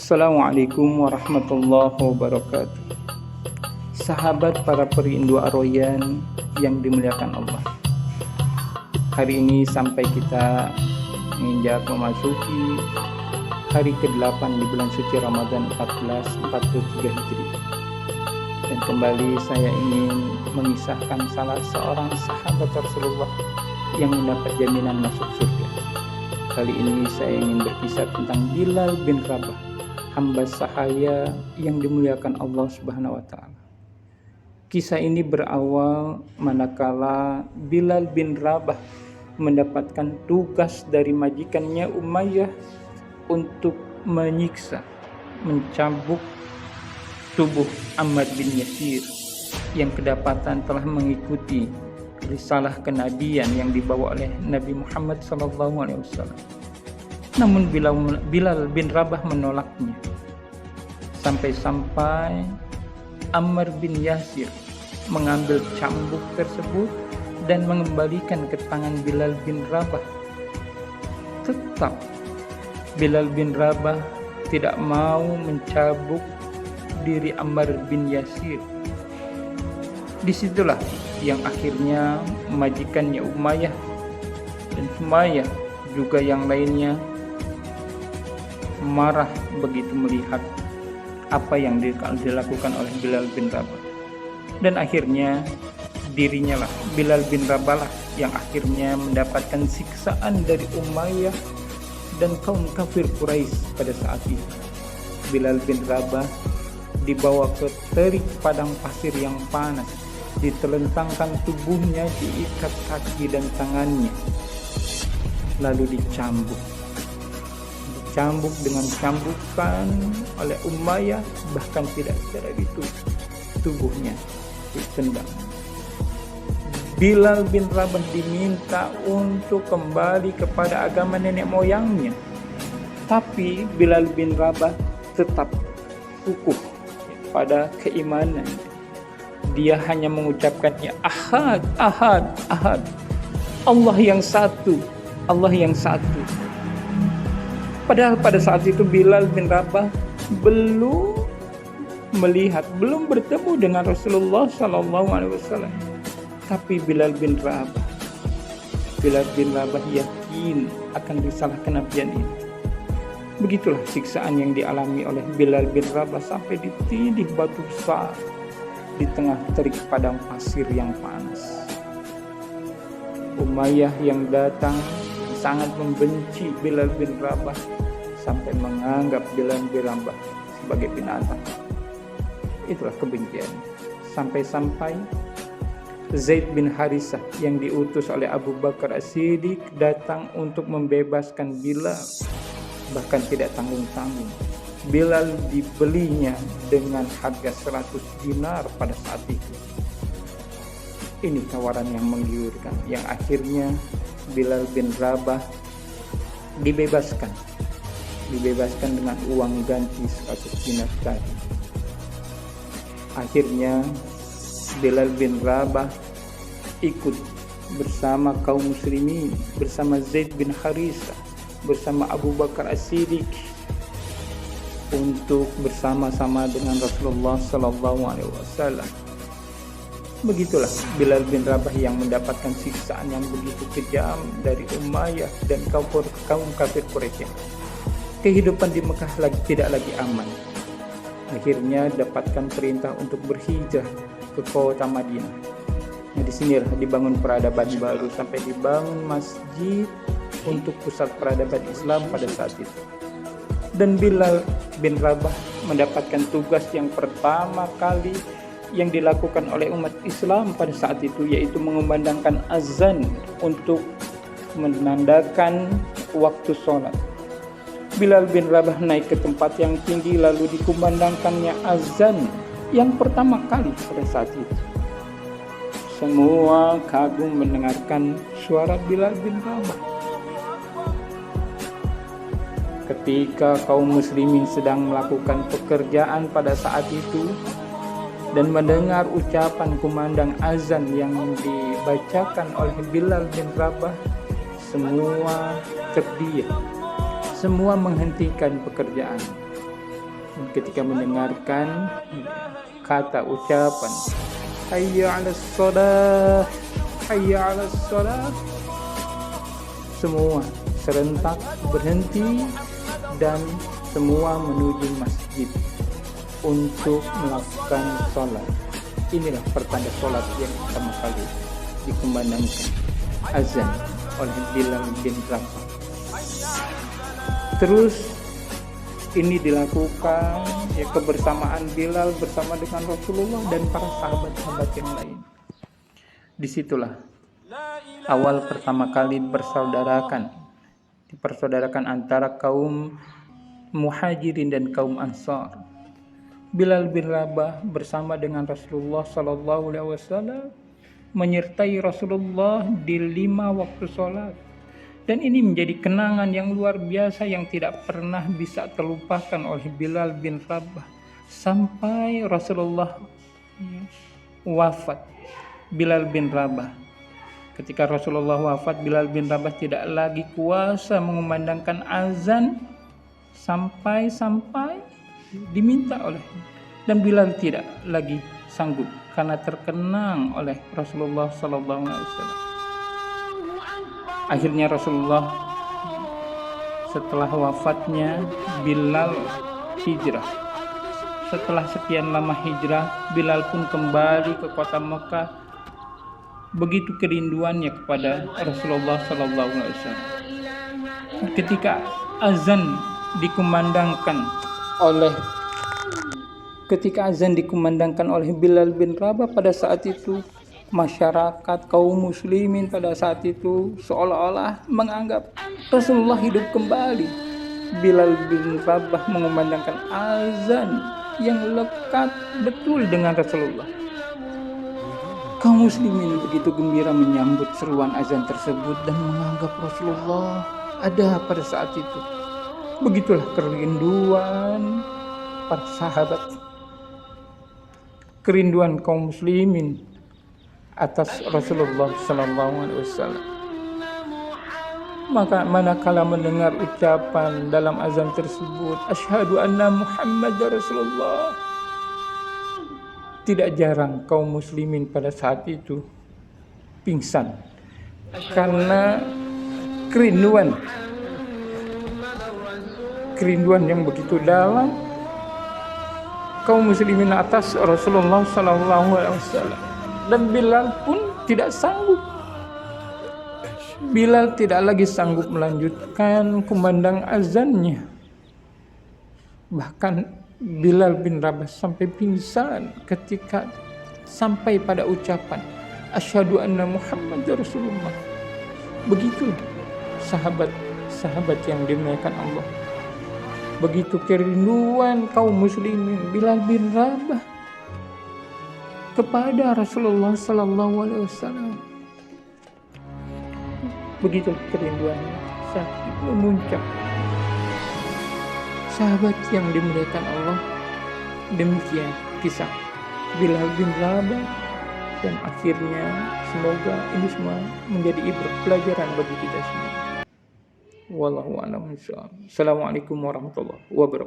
Assalamualaikum warahmatullahi wabarakatuh. Sahabat para perindu Ar-Rayyan yang dimuliakan Allah, hari ini sampai kita menginjak memasuki hari ke-8 di bulan suci Ramadan 1443 Hijri. Dan kembali saya ingin mengisahkan salah seorang sahabat Rasulullah yang mendapat jaminan masuk surga. Kali ini saya ingin berkisah tentang Bilal bin Rabah, hamba sahaya yang dimuliakan Allah Subhanahu wa taala. Kisah ini berawal manakala Bilal bin Rabah mendapatkan tugas dari majikannya Umayyah untuk menyiksa, mencambuk tubuh Ammar bin Yasir yang kedapatan telah mengikuti risalah kenabian yang dibawa oleh Nabi Muhammad SAW. Namun Bilal bin Rabah menolaknya. Sampai-sampai Ammar bin Yasir mengambil cambuk tersebut dan mengembalikan ke tangan Bilal bin Rabah. Tetap Bilal bin Rabah tidak mau mencambuk diri Ammar bin Yasir. Disitulah yang akhirnya majikannya Umayyah dan Sumayyah juga yang lainnya marah begitu melihat apa yang dilakukan oleh Bilal bin Rabah. Dan akhirnya dirinya lah, Bilal bin Rabah lah yang akhirnya mendapatkan siksaan dari Umayyah dan kaum kafir Quraisy pada saat itu. Bilal bin Rabah dibawa ke terik padang pasir yang panas, ditelentangkan tubuhnya, diikat kaki dan tangannya, lalu dicambuk dengan cambukan oleh Umayyah. Bahkan tidak sekadar itu, tubuhnya ditendang. Bilal bin Rabah diminta untuk kembali kepada agama nenek moyangnya, tapi Bilal bin Rabah tetap kukuh pada keimanan. Dia hanya mengucapkannya ahad, ahad, ahad. Allah yang satu, Allah yang satu. Padahal pada saat itu Bilal bin Rabah belum melihat, belum bertemu dengan Rasulullah SAW. Tapi Bilal bin Rabah yakin akan risalah kenabian ini. Begitulah siksaan yang dialami oleh Bilal bin Rabah sampai ditindih batu besar di tengah terik padang pasir yang panas. Umayyah yang datang sangat membenci Bilal bin Rabah sampai menganggap Bilal bin Rabah sebagai binatang. Itulah kebencian. Sampai-sampai Zaid bin Harisah yang diutus oleh Abu Bakar As-Siddiq datang untuk membebaskan Bilal. Bahkan tidak tanggung-tanggung, Bilal dibelinya dengan harga 100 dinar pada saat itu. Ini tawaran yang menggiurkan, yang akhirnya Bilal bin Rabah dibebaskan dengan uang ganti 100 dinar tadi. Akhirnya Bilal bin Rabah ikut bersama kaum muslimin, bersama Zaid bin Harisah, bersama Abu Bakar As-Siddiq untuk bersama-sama dengan Rasulullah SAW. Begitulah Bilal bin Rabah yang mendapatkan siksaan yang begitu kejam dari Umayyah dan kaum kafir Quraisy. Kehidupan di Mekah tidak lagi aman. Akhirnya dapatkan perintah untuk berhijrah ke kota Madinah. Nah, di sinilah dibangun peradaban baru sampai dibangun masjid untuk pusat peradaban Islam pada saat itu. Dan Bilal bin Rabah mendapatkan tugas yang pertama kali yang dilakukan oleh umat Islam pada saat itu, yaitu mengumandangkan azan untuk menandakan waktu sholat. Bilal bin Rabah naik ke tempat yang tinggi lalu dikumandangkannya azan yang pertama kali pada saat itu. Semua kagum mendengarkan suara Bilal bin Rabah. Ketika kaum muslimin sedang melakukan pekerjaan pada saat itu dan mendengar ucapan kumandang azan yang dibacakan oleh Bilal bin Rabah, semua terdiam, semua menghentikan pekerjaan. Dan ketika mendengarkan kata ucapan hayya 'alas shalah, hayya 'alas shalah, semua serentak berhenti dan semua menuju masjid untuk melakukan sholat. Inilah pertanda sholat yang pertama kali dikumandangkan, azan oleh Bilal bin Rabah. Terus ini dilakukan kebersamaan Bilal bersama dengan Rasulullah dan para sahabat-sahabat yang lain. Disitulah awal pertama kali dipersaudarakan antara kaum Muhajirin dan kaum Ansar. Bilal bin Rabah bersama dengan Rasulullah SAW menyertai Rasulullah di 5 waktu sholat. Dan ini menjadi kenangan yang luar biasa yang tidak pernah bisa terlupakan oleh Bilal bin Rabah sampai Rasulullah wafat. Bilal bin Rabah, ketika Rasulullah wafat, Bilal bin Rabah tidak lagi kuasa mengumandangkan azan sampai diminta olehnya, dan Bilal tidak lagi sanggup karena terkenang oleh Rasulullah SAW. Akhirnya Rasulullah setelah wafatnya Bilal hijrah. Setelah sekian lama hijrah, Bilal pun kembali ke kota Mekah. Begitu kerinduannya kepada Rasulullah SAW. Ketika azan dikumandangkan oleh Bilal bin Rabah pada saat itu, masyarakat kaum muslimin pada saat itu seolah-olah menganggap Rasulullah hidup kembali. Bilal bin Rabah mengumandangkan azan yang lekat betul dengan Rasulullah. Kaum muslimin begitu gembira menyambut seruan azan tersebut dan menganggap Rasulullah ada pada saat itu. Begitulah kerinduan para sahabat, kerinduan kaum muslimin atas Rasulullah SAW. Maka manakala mendengar ucapan dalam azan tersebut, asyhadu anna Muhammadar Rasulullah, tidak jarang kaum muslimin pada saat itu pingsan karena kerinduan yang begitu dalam kaum muslimin atas Rasulullah SAW. Dan Bilal pun tidak sanggup. Bilal tidak lagi sanggup melanjutkan kumandang azannya. Bahkan Bilal bin Rabah sampai pingsan ketika sampai pada ucapan asyhadu anna Muhammadar Rasulullah. Begitu sahabat yang dimuliakan Allah. Begitu kerinduan kaum muslimin Bilal bin Rabah kepada Rasulullah SAW. Begitu kerinduannya sakit memuncak. Sahabat yang dimuliakan Allah, demikian kisah Bilal bin Rabah, dan akhirnya semoga ini semua menjadi ibrah pelajaran bagi kita semua. Wallahu a'lam bishawab. Assalamualaikum warahmatullahi wabarakatuh.